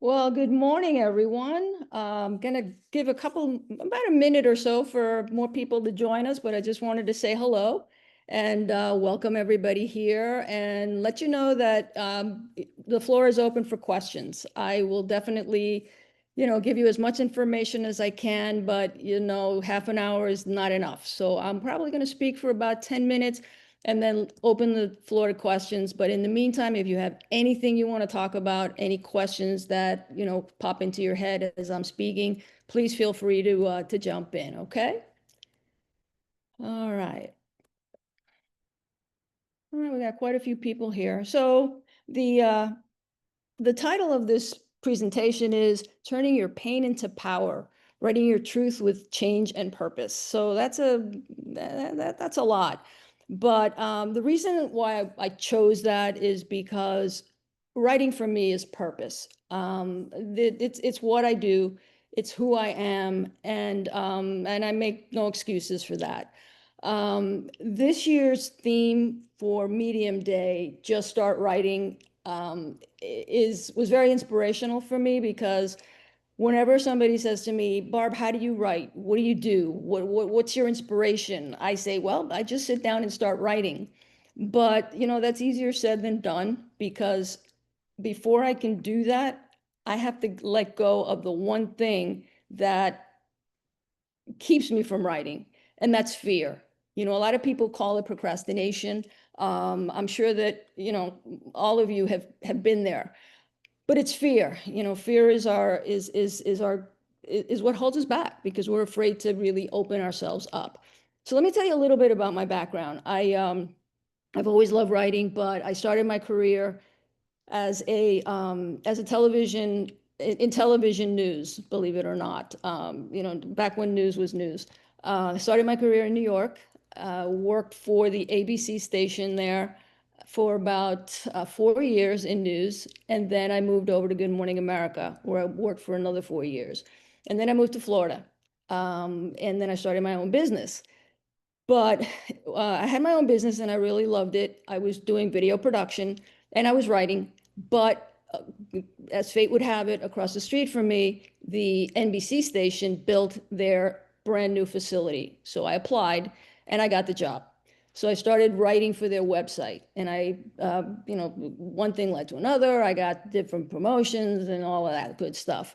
Well, good morning, everyone. I'm going to give about a minute or so for more people to join us, but I just wanted to say hello and welcome everybody here and let you know that the floor is open for questions. I will definitely, give you as much information as I can, but, half an hour is not enough. So I'm probably going to speak for about 10 minutes and then open the floor to questions. But in the meantime, if you have anything you want to talk about, any questions that, pop into your head as I'm speaking, please feel free to jump in, okay? All right. All right, we got quite a few people here. So the title of this presentation is Turning Your Pain into Power, Writing Your Truth with Change and Purpose. So that's a lot. But the reason why I chose that is because writing for me is purpose. It's what I do, it's who I am, and I make no excuses for that. This year's theme for Medium Day, Just Start Writing, was very inspirational for me because whenever somebody says to me, Barb, how do you write? What do you do? What's your inspiration? I say, well, I just sit down and start writing. But, that's easier said than done because before I can do that, I have to let go of the one thing that keeps me from writing, and that's fear. A lot of people call it procrastination. I'm sure that, all of you have been there, but it's fear. Fear is what holds us back because we're afraid to really open ourselves up. So let me tell you a little bit about my background. I've always loved writing, but I started my career as a television in television news, believe it or not. Back when news was news. I started my career in New York, worked for the ABC station there for about 4 years in news, and then I moved over to Good Morning America, where I worked for another 4 years. And then I moved to Florida, and then I started my own business. But I had my own business and I really loved it. I was doing video production and I was writing, but as fate would have it, across the street from me, the NBC station built their brand new facility. So I applied and I got the job. So I started writing for their website, and one thing led to another. I got different promotions and all of that good stuff.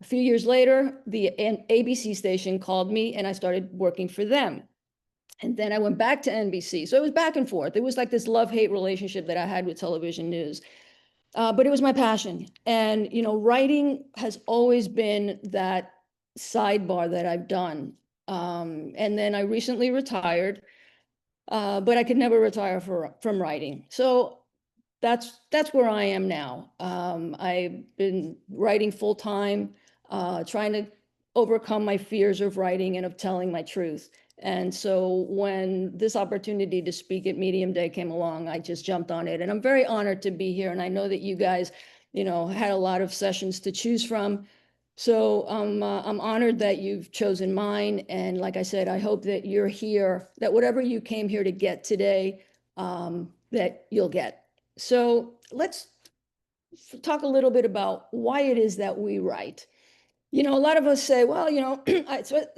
A few years later, the ABC station called me and I started working for them. And then I went back to NBC. So it was back and forth. It was like this love-hate relationship that I had with television news. But it was my passion. And, writing has always been that sidebar that I've done. And then I recently retired, but I could never retire from writing. So that's where I am now. I've been writing full time, trying to overcome my fears of writing and of telling my truth. And so when this opportunity to speak at Medium Day came along, I just jumped on it. And I'm very honored to be here. And I know that you guys, had a lot of sessions to choose from. So I'm honored that you've chosen mine. And like I said, I hope that you're here, that whatever you came here to get today, that you'll get. So let's talk a little bit about why it is that we write. A lot of us say, well,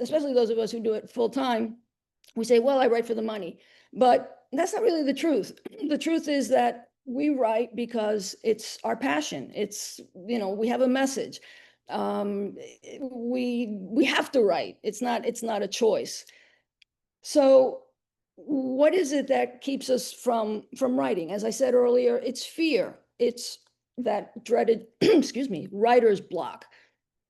especially those of us who do it full time, we say, well, I write for the money. But that's not really the truth. The truth is that we write because it's our passion. We have a message. We have to write. It's not a choice. So what is it that keeps us from writing? As I said earlier, it's fear. It's that dreaded, excuse me, writer's block.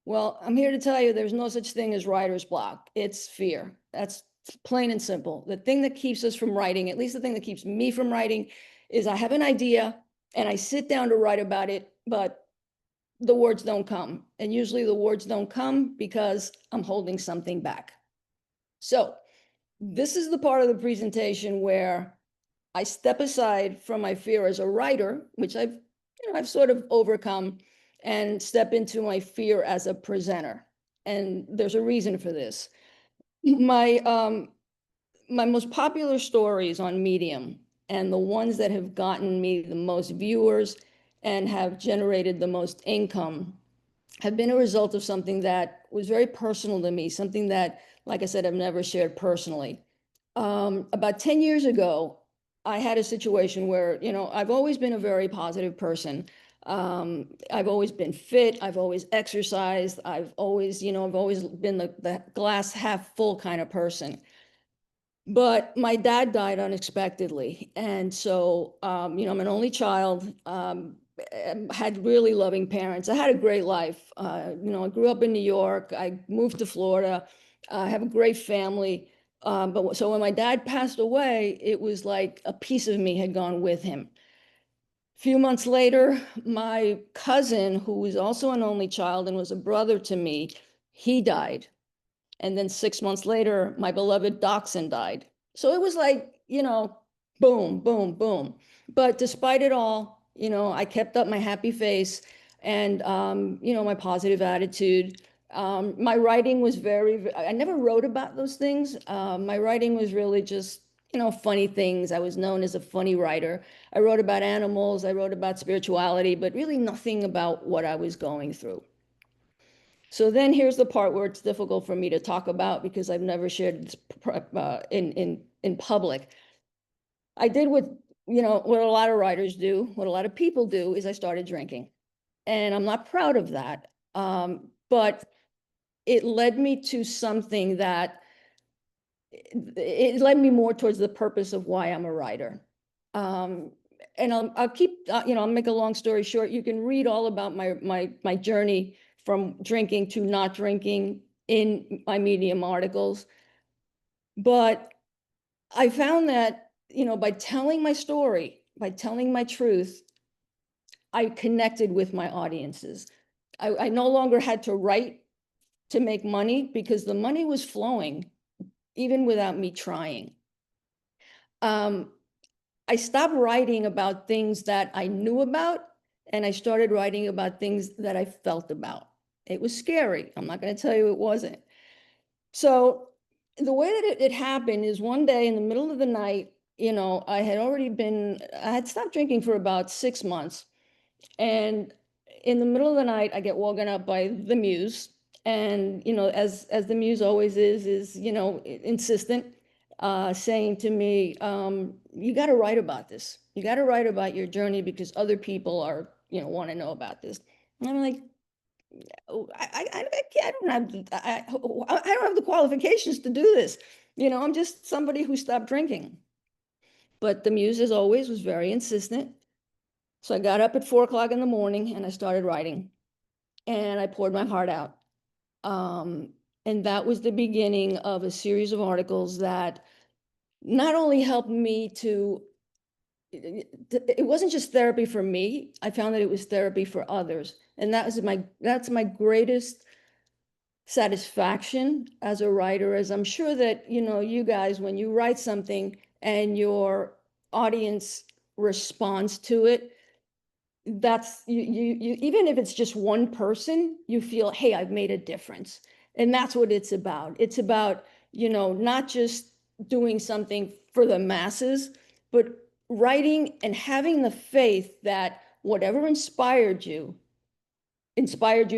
Well, I'm here to tell you there's no such thing as writer's block. It's fear. That's plain and simple. The thing that keeps us from writing, at least the thing that keeps me from writing, is I have an idea and I sit down to write about it, but the words don't come. And usually the words don't come because I'm holding something back. So this is the part of the presentation where I step aside from my fear as a writer, which I've sort of overcome, and step into my fear as a presenter. And there's a reason for this. My most popular stories on Medium, and the ones that have gotten me the most viewers and have generated the most income, have been a result of something that was very personal to me, something that, like I said, I've never shared personally. About 10 years ago, I had a situation where, I've always been a very positive person. I've always been fit. I've always exercised. I've always been the glass half full kind of person. But my dad died unexpectedly. And so, I'm an only child, had really loving parents. I had a great life. I grew up in New York. I moved to Florida. I have a great family. But so when my dad passed away, it was like a piece of me had gone with him. A few months later, my cousin, who was also an only child and was a brother to me, he died. And then 6 months later, my beloved dachshund died. So it was like, boom, boom, boom. But despite it all, I kept up my happy face and, my positive attitude. My writing was I never wrote about those things. My writing was really just, funny things. I was known as a funny writer. I wrote about animals, I wrote about spirituality, but really nothing about what I was going through. So then here's the part where it's difficult for me to talk about because I've never shared this in public. I did what a lot of writers do, what a lot of people do is I started drinking. And I'm not proud of that. But it led me to something that it led me more towards the purpose of why I'm a writer. Um, and I'll keep, I'll make a long story short. You can read all about my journey from drinking to not drinking in my Medium articles. But I found that, by telling my story, by telling my truth, I connected with my audiences. I no longer had to write to make money because the money was flowing even without me trying. Um, I stopped writing about things that I knew about, and I started writing about things that I felt about. It was scary. I'm not going to tell you it wasn't. So the way that it happened is one day in the middle of the night, I had stopped drinking for about 6 months. And in the middle of the night, I get woken up by the muse. And, as the muse always is, insistent, saying to me, you got to write about this. You got to write about your journey because other people are, want to know about this. And I'm like, oh, I don't have, I don't have the qualifications to do this. I'm just somebody who stopped drinking. But the muse, as always, was very insistent. So I got up at 4 o'clock in the morning and I started writing and I poured my heart out. Um, and that was the beginning of a series of articles that not only helped me to, it wasn't just therapy for me. I found that it was therapy for others. And that's my greatest satisfaction as a writer, as I'm sure that, you guys, when you write something and your audience responds to it, that's you even if it's just one person, you feel, hey, I've made a difference. And that's what it's about. It's about, not just doing something for the masses, but writing and having the faith that whatever inspired you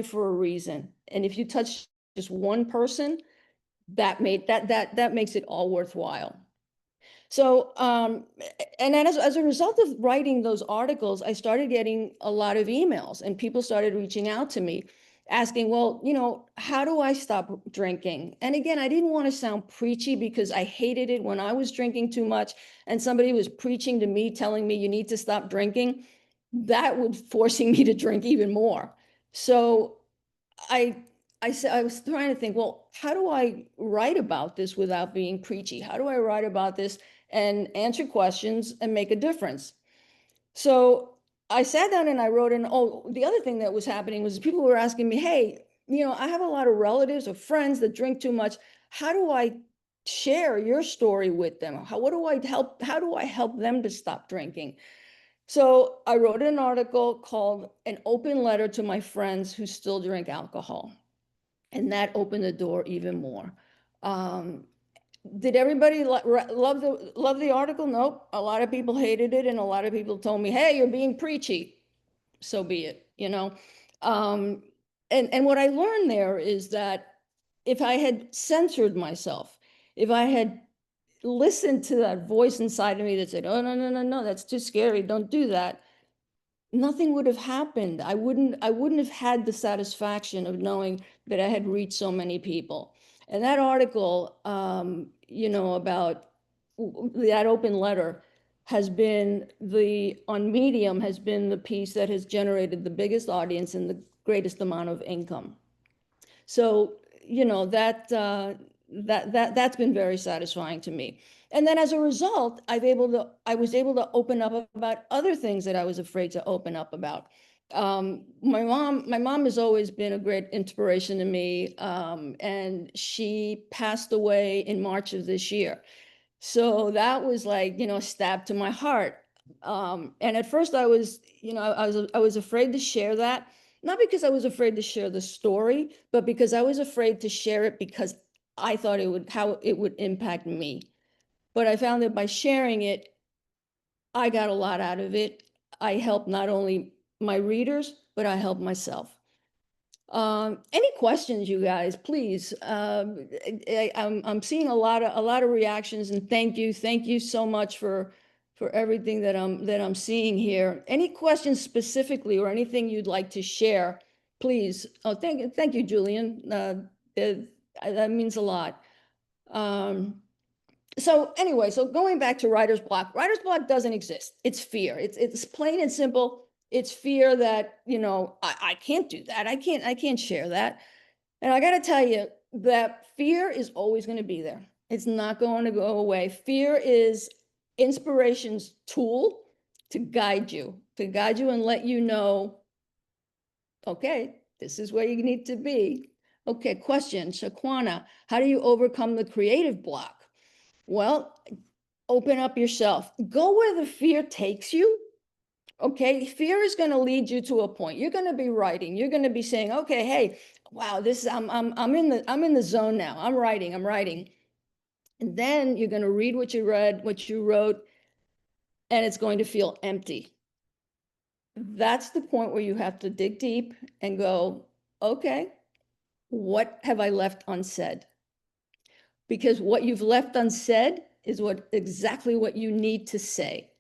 for a reason. And if you touch just one person, that makes it all worthwhile. So, and then as a result of writing those articles, I started getting a lot of emails and people started reaching out to me asking, well, how do I stop drinking? And again, I didn't want to sound preachy because I hated it when I was drinking too much and somebody was preaching to me, telling me you need to stop drinking. That was forcing me to drink even more. So I I said I was trying to think, well, how do I write about this without being preachy? How do I write about this and answer questions and make a difference? So I sat down and I wrote in. Oh, the other thing that was happening was people were asking me, hey, I have a lot of relatives or friends that drink too much. How do I share your story with them? How do I help them to stop drinking? So I wrote an article called An Open Letter to My Friends Who Still Drink Alcohol. And that opened the door even more. Um, did everybody love the article? Nope. A lot of people hated it, and a lot of people told me, "Hey, you're being preachy." So be it. Um, And what I learned there is that if I had censored myself, if I had listened to that voice inside of me that said, oh, no, no, no, no, that's too scary, don't do that, nothing would have happened. I wouldn't have had the satisfaction of knowing that I had reached so many people. And that article, about that open letter has been on Medium has been the piece that has generated the biggest audience and the greatest amount of income. So, that's been very satisfying to me. And then as a result, I was able to open up about other things that I was afraid to open up about. My mom has always been a great inspiration to me. And she passed away in March of this year. So that was like, a stab to my heart. And at first I was afraid to share that, not because I was afraid to share the story, but because I was afraid to share it because I thought how it would impact me. But I found that by sharing it, I got a lot out of it. I helped not only my readers, but I helped myself. Any questions, you guys, please? I'm seeing a lot of reactions, and thank you so much for everything that I'm seeing here. Any questions specifically or anything you'd like to share, please? Oh, thank you, Julian. That means a lot. So anyway, so going back to writer's block doesn't exist. It's fear. It's plain and simple. It's fear that, I can't do that. I can't share that. And I got to tell you that fear is always going to be there. It's not going to go away. Fear is inspiration's tool to guide you and let you know, okay, this is where you need to be. Okay, question, Shaquana, how do you overcome the creative block? Well, open up yourself. Go where the fear takes you. Okay, fear is going to lead you to a point. You're going to be writing. You're going to be saying, "Okay, hey, wow, I'm in the zone now. I'm writing." And then you're going to read what you read, what you wrote, and it's going to feel empty. That's the point where you have to dig deep and go, "Okay, what have I left unsaid?" Because what you've left unsaid is exactly what you need to say.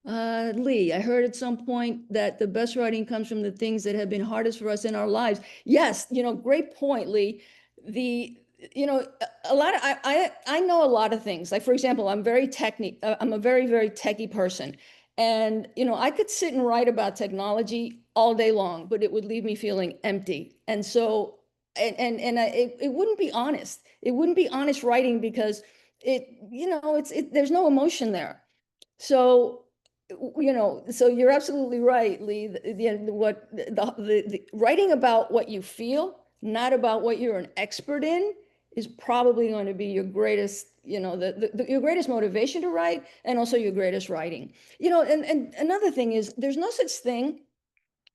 Lee, I heard at some point that the best writing comes from the things that have been hardest for us in our lives. Yes, great point, Lee. The, a lot of, I know a lot of things. Like, for example, I'm a very, very techie person. And, I could sit and write about technology all day long, but it would leave me feeling empty. And so, it wouldn't be honest. It wouldn't be honest writing because there's no emotion there. So, so you're absolutely right, Lee. The writing about what you feel, not about what you're an expert in, is probably going to be your greatest, your greatest motivation to write, and also your greatest writing. And another thing is, there's no such thing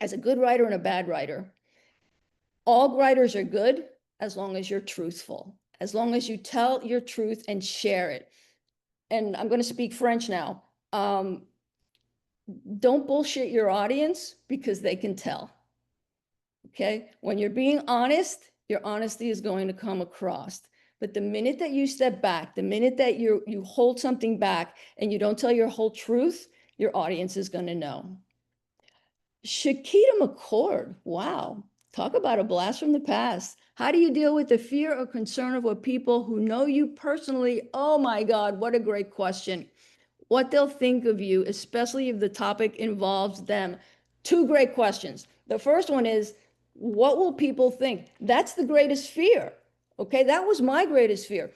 as a good writer and a bad writer. All writers are good as long as you're truthful, as long as you tell your truth and share it. And I'm going to speak French now. Don't bullshit your audience because they can tell. Okay? When you're being honest, your honesty is going to come across. But the minute that you step back, the minute that you hold something back and you don't tell your whole truth, your audience is going to know. Shakita McCord, wow. Talk about a blast from the past. How do you deal with the fear or concern of what people who know you personally? Oh my God, what a great question. What they'll think of you, especially if the topic involves them. Two great questions. The first one is, what will people think? That's the greatest fear. Okay, that was my greatest fear.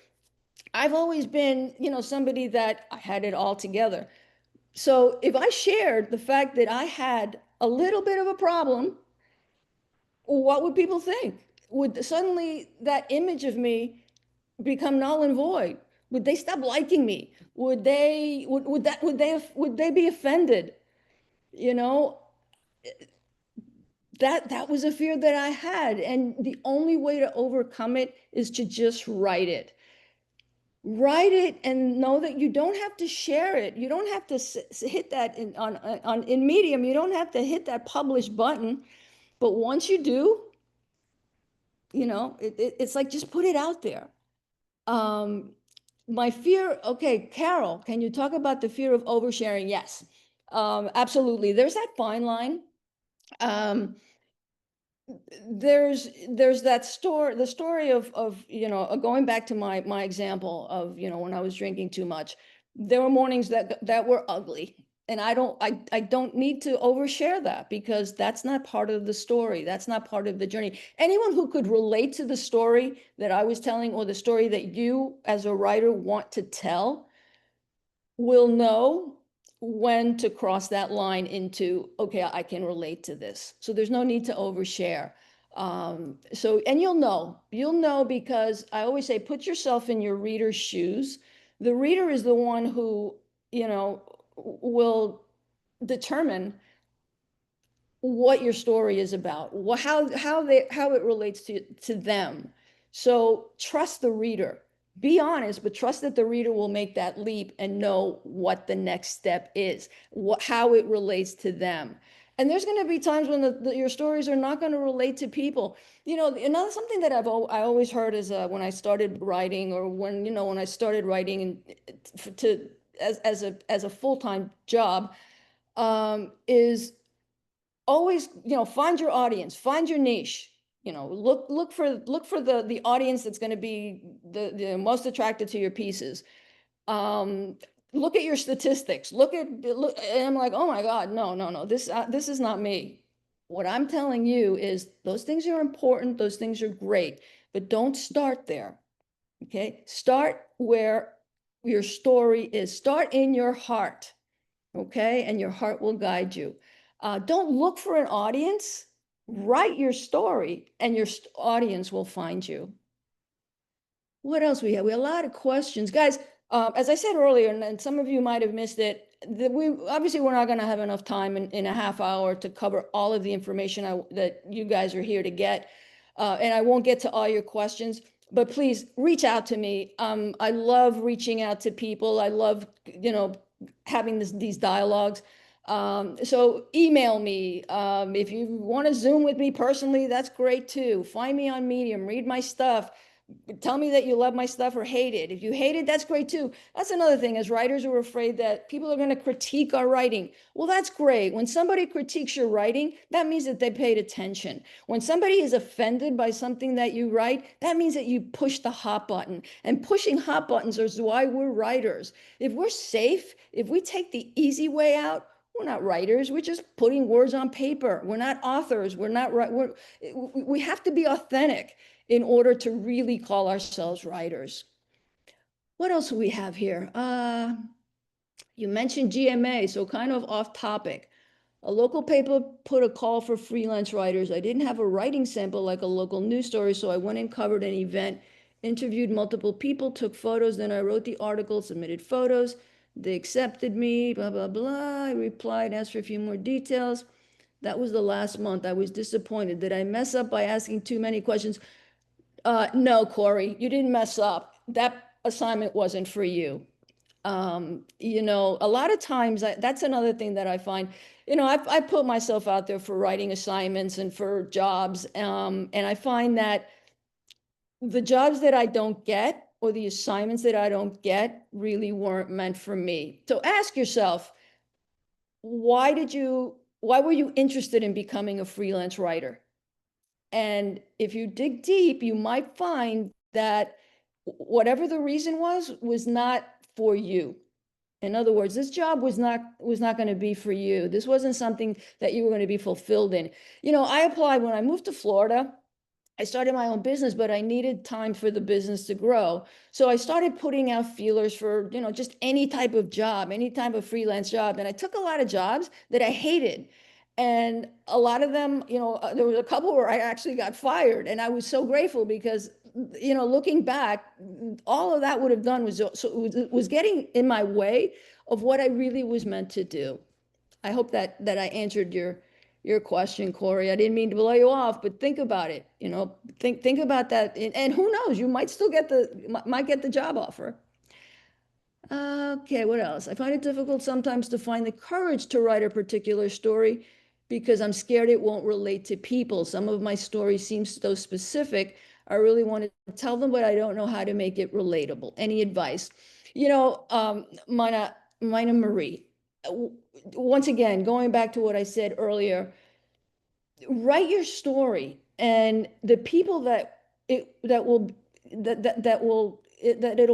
I've always been, somebody that I had it all together. So if I shared the fact that I had a little bit of a problem, what would people think? Would suddenly that image of me become null and void? Would they stop liking me? Would they be offended? You know, that was a fear that I had. And the only way to overcome it is to just write it. Write it and know that you don't have to share it. You don't have to hit that in Medium. You don't have to hit that publish button. But once you do, it's like just put it out there. Um, my fear, okay, Carol, can you talk about the fear of oversharing? Yes, absolutely. There's that fine line. Um, there's that the story of going back to my example of when I was drinking too much. There were mornings that were ugly, and I don't need to overshare that, because that's not part of the story, that's not part of the journey. Anyone who could relate to the story that I was telling, or the story that you as a writer want to tell, will know when to cross that line into, okay, I can relate to this. So there's no need to overshare. And you'll know because I always say, put yourself in your reader's shoes. The reader is the one who, will determine what your story is about, how it relates to them. So trust the reader. Be honest, but trust that the reader will make that leap and know what the next step is, how it relates to them. And there's going to be times when your stories are not going to relate to people. Another something that I always heard is when I started writing, or when I started writing and to as a full-time job, is always, find your audience, find your niche. Look for the audience that's going to be the most attracted to your pieces. um Look at your statistics, and I'm like, oh my God, no, no, no, this is not me. What I'm telling you is those things are important, those things are great, but don't start there. Okay, start where your story is. Start in your heart. Okay, and your heart will guide you. Don't look for an audience. Write your story, and your audience will find you. What else we have? We have a lot of questions, guys. As I said earlier, and some of you might have missed it, that we're not going to have enough time in a half hour to cover all of the information that you guys are here to get, and I won't get to all your questions. But please reach out to me. I love reaching out to people. I love having these dialogues. So email me. If you want to Zoom with me personally, that's great too. Find me on Medium. Read my stuff. Tell me that you love my stuff or hate it. If you hate it, that's great too. That's another thing. As writers, we're afraid that people are going to critique our writing. Well, that's great. When somebody critiques your writing, that means that they paid attention. When somebody is offended by something that you write, that means that you push the hot button. And pushing hot buttons is why we're writers. If we're safe, if we take the easy way out, we're not writers. We're just putting words on paper. We're not authors. We're not right. We have to be authentic in order to really call ourselves writers. What else do we have here? You mentioned GMA, so kind of off topic. A local paper put a call for freelance writers. I didn't have a writing sample like a local news story, so I went and covered an event, interviewed multiple people, took photos, then I wrote the article, submitted photos. They accepted me, blah, blah, blah. I replied, asked for a few more details. That was the last month. I was disappointed. Did I mess up by asking too many questions? No, Corey, you didn't mess up. That assignment wasn't for you. A lot of times that's another thing that I find, I put myself out there for writing assignments and for jobs. And I find that the jobs that I don't get, or the assignments that I don't get, really weren't meant for me. So ask yourself, why were you interested in becoming a freelance writer? And if you dig deep, you might find that whatever the reason was not for you. In other words, this job was not going to be for you. This wasn't something that you were going to be fulfilled in. I applied when I moved to Florida. I started my own business, but I needed time for the business to grow. So I started putting out feelers for, just any type of job, any type of freelance job. And I took a lot of jobs that I hated. And a lot of them, there was a couple where I actually got fired. And I was so grateful because, looking back, all of that would have done was getting in my way of what I really was meant to do. I hope that I answered your question, Corey. I didn't mean to blow you off, but think about it. Think about that, and who knows? You might get the job offer. Okay, what else? I find it difficult sometimes to find the courage to write a particular story because I'm scared it won't relate to people. Some of my stories seem so specific. I really want to tell them, but I don't know how to make it relatable. Any advice? Mina Marie. Once again, going back to what I said earlier, write your story, and the people that it'll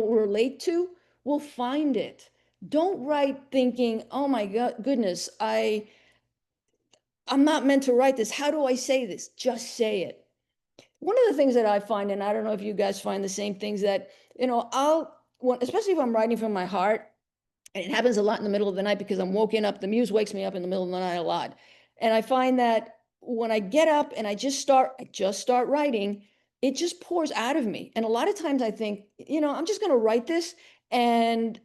relate to will find it. Don't write thinking, oh my God, goodness, I'm not meant to write this. How do I say this? Just say it. One of the things that I find, and I don't know if you guys find the same things, that, especially if I'm writing from my heart, and it happens a lot in the middle of the night because I'm woken up, the muse wakes me up in the middle of the night a lot. And I find that when I get up and I just start writing, it just pours out of me. And a lot of times I think, I'm just going to write this and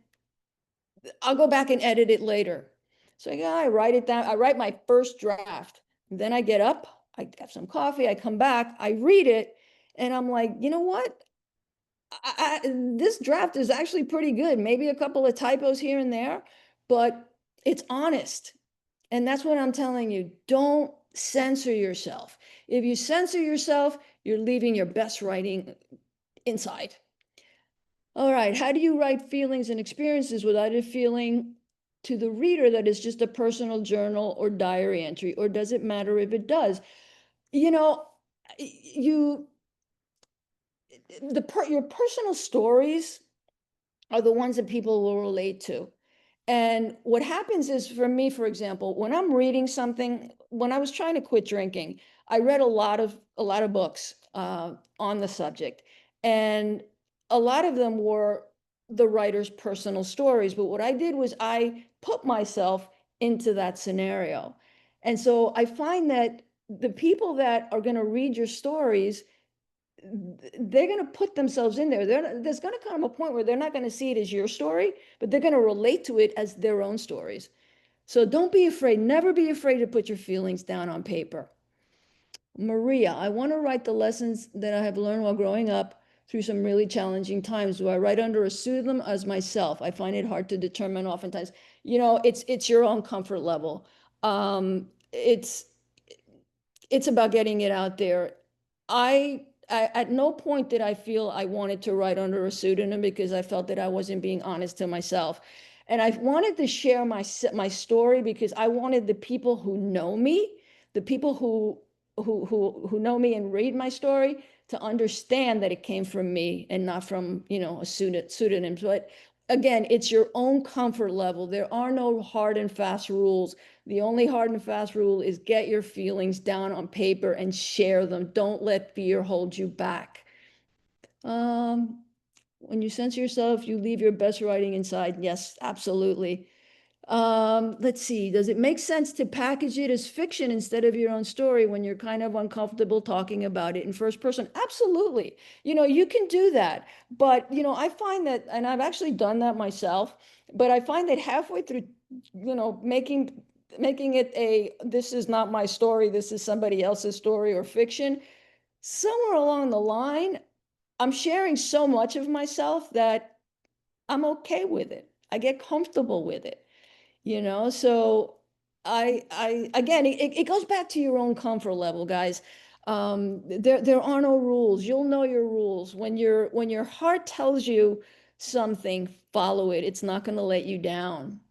I'll go back and edit it later. So I write it down. I write my first draft. Then I get up, I have some coffee, I come back, I read it, and I'm like, you know what? This draft is actually pretty good. Maybe a couple of typos here and there, but it's honest. And that's what I'm telling you. Don't censor yourself. If you censor yourself, you're leaving your best writing inside. All right, how do you write feelings and experiences without it feeling to the reader that it's just a personal journal or diary entry, or does it matter if it does? You know, you your personal stories are the ones that people will relate to. And what happens is, for me, for example, when I'm reading something, when I was trying to quit drinking, I read a lot of books on the subject, and a lot of them were the writer's personal stories. But what I did was I put myself into that scenario, and so I find that the people that are going to read your stories, they're going to put themselves in there. There's going to come a point where they're not going to see it as your story, but they're going to relate to it as their own stories. So don't be afraid. Never be afraid to put your feelings down on paper. Maria, I want to write the lessons that I have learned while growing up through some really challenging times. Do I write under a pseudonym as myself? I find it hard to determine oftentimes. It's your own comfort level. It's about getting it out there. I at no point did I feel I wanted to write under a pseudonym because I felt that I wasn't being honest to myself. And I wanted to share my story because I wanted the people who know me, the people who know me and read my story, to understand that it came from me and not from, a pseudonym. But again, it's your own comfort level. There are no hard and fast rules. The only hard and fast rule is get your feelings down on paper and share them. Don't let fear hold you back. When you censor yourself, you leave your best writing inside. Yes, absolutely. Let's see. Does it make sense to package it as fiction instead of your own story when you're kind of uncomfortable talking about it in first person? Absolutely. You can do that. But, I find that, and I've actually done that myself, but I find that halfway through, making it this is not my story, this is somebody else's story or fiction, somewhere along the line, I'm sharing so much of myself that I'm okay with it. I get comfortable with it. So I again, it goes back to your own comfort level, guys. There are no rules. You'll know your rules when your heart tells you something, follow it. It's not going to let you down.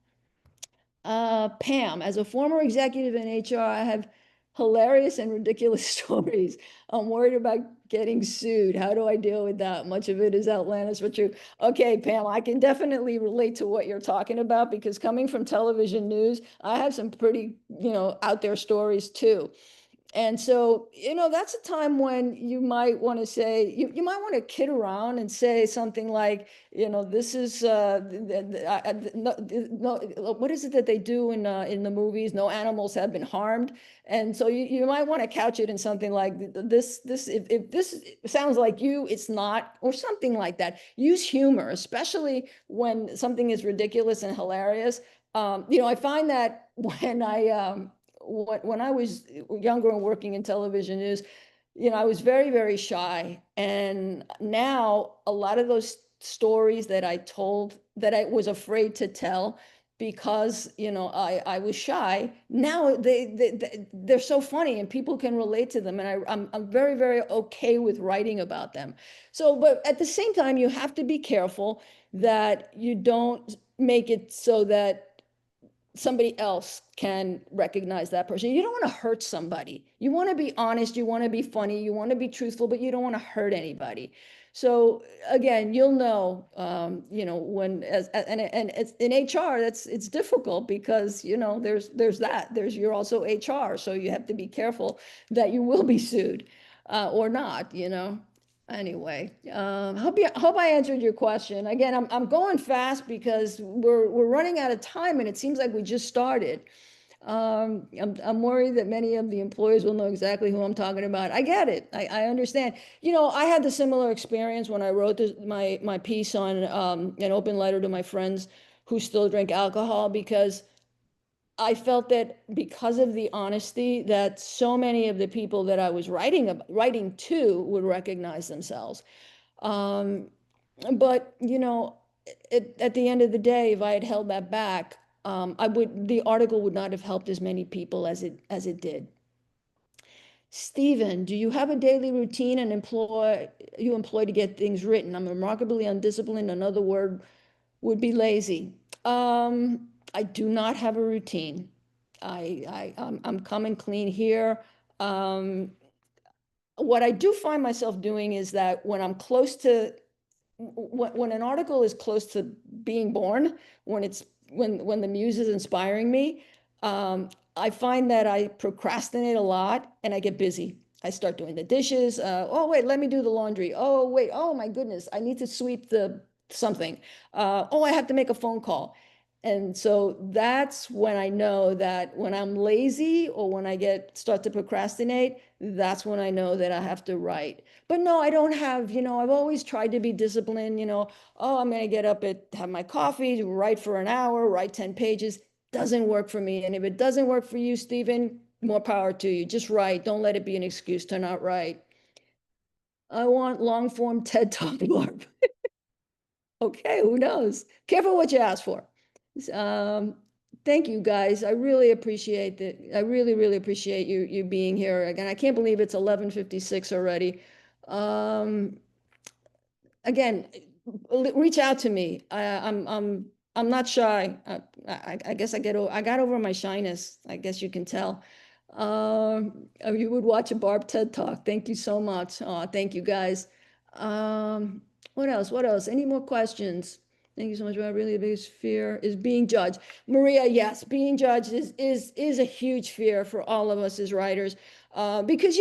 Pam, as a former executive in HR, I have hilarious and ridiculous stories. I'm worried about getting sued. How do I deal with that? Much of it is outlandish but true. Okay, Pam, I can definitely relate to what you're talking about, because coming from television news, I have some pretty, out there stories too. And so, that's a time when you might want to say, you might want to kid around and say something like, this is, no, what is it that they do in the movies? No animals have been harmed. And so you might want to couch it in something like this, if this sounds like you, it's not, or something like that. Use humor, especially when something is ridiculous and hilarious. I find that when I was younger and working in television news, I was very, very shy. And now a lot of those stories that I told that I was afraid to tell, because, I was shy. Now they're so funny and people can relate to them. And I'm very, very okay with writing about them. So, but at the same time, you have to be careful that you don't make it so that somebody else can recognize that person. You don't want to hurt somebody. You want to be honest, you want to be funny, you want to be truthful, but you don't want to hurt anybody. So again, you'll know, when and it's in HR, it's difficult because there's you're also HR, so you have to be careful that you will be sued, or not. Anyway, hope I answered your question. Again, I'm going fast because we're running out of time and it seems like we just started. I'm worried that many of the employees will know exactly who I'm talking about. I get it. I understand. I had the similar experience when I wrote my piece on an open letter to my friends who still drink alcohol, because I felt that because of the honesty that so many of the people that I was writing to would recognize themselves. Um, but at the end of the day, if I had held that back, the article would not have helped as many people as it did. Stephen, do you have a daily routine and you employ to get things written? I'm remarkably undisciplined. Another word would be lazy. I do not have a routine. I'm coming clean here. Um, what I do find myself doing is that when an article is close to being born, when the muse is inspiring me, I find that I procrastinate a lot and I get busy. I start doing the dishes. Oh wait, let me do the laundry. Oh wait, oh my goodness, I need to sweep the something. Oh, I have to make a phone call. And so that's when I know that when I'm lazy or when I start to procrastinate, that's when I know that I have to write. But no, I don't have, I've always tried to be disciplined, oh, I'm going to get up have my coffee, write for an hour, write 10 pages. Doesn't work for me. And if it doesn't work for you, Stephen, more power to you. Just write. Don't let it be an excuse to not write. I want long form TED Talk, Barb. Okay, who knows? Careful what you ask for. Um, Thank you guys. I really appreciate that. I really, really appreciate you being here. Again, I can't believe it's 11:56 already. Um, Again, reach out to me. I'm not shy. I guess I got over my shyness. I guess you can tell. You would watch a Barb TED Talk. Thank you so much. Thank you guys. Um, what else? What else? Any more questions? Thank you so much. My really biggest fear is being judged. Maria, yes, being judged is a huge fear for all of us as writers, because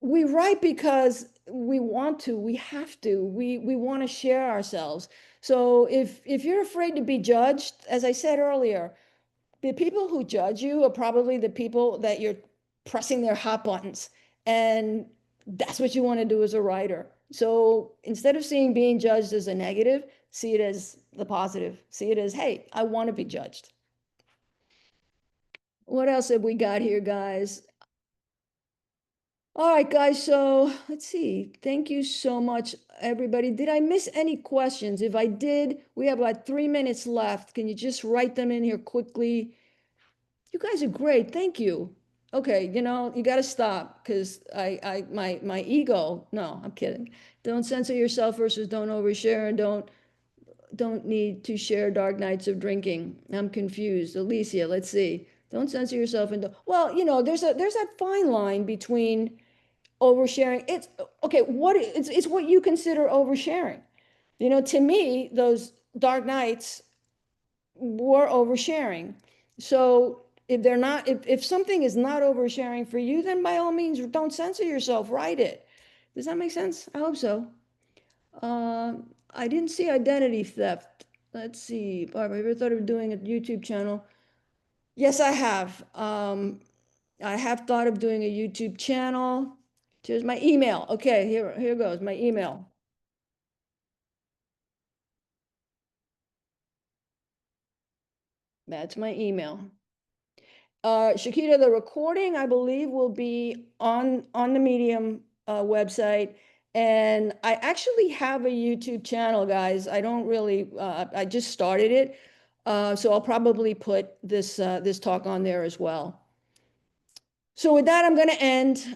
we write because we want to, we have to, we want to share ourselves. So if you're afraid to be judged, as I said earlier, the people who judge you are probably the people that you're pressing their hot buttons. And that's what you want to do as a writer. So instead of seeing being judged as a negative, see it as the positive. See it as, hey, I want to be judged. What else have we got here, guys? All right, guys, so let's see. Thank you so much, everybody. Did I miss any questions? If I did, we have about 3 minutes left. Can you just write them in here quickly? You guys are great. Thank you. Okay, you got to stop because my ego. No, I'm kidding. Don't censor yourself versus don't overshare and don't need to share dark nights of drinking. I'm confused. Alicia, let's see. Don't censor yourself and well, there's that fine line between oversharing. It's okay. It's what you consider oversharing. To me, those dark nights were oversharing. So if something is not oversharing for you, then by all means, don't censor yourself, write it. Does that make sense? I hope so. I didn't see identity theft. Let's see, Barbara, have you ever thought of doing a YouTube channel? Yes, I have. I have thought of doing a YouTube channel. Here's my email. Okay, here goes my email. That's my email. Shakita, the recording, I believe, will be on the Medium website, And I actually have a YouTube channel, guys. I don't really, I just started it. So I'll probably put this talk on there as well. So with that, I'm going to end.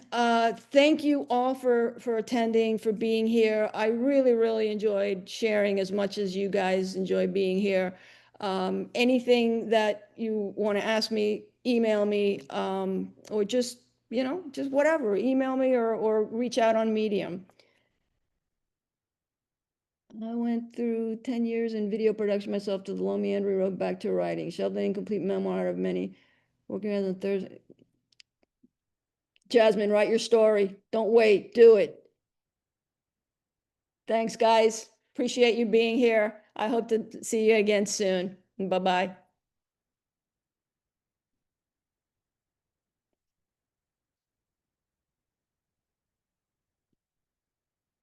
Thank you all for attending, for being here. I really, really enjoyed sharing as much as you guys enjoy being here. Anything that you want to ask me, email me, or just, just whatever, email me or reach out on Medium. I went through 10 years in video production myself to the low meandering road back to writing. Shelved the incomplete memoir of many. Working as a Thursday. Jasmine, write your story. Don't wait. Do it. Thanks, guys. Appreciate you being here. I hope to see you again soon. Bye-bye.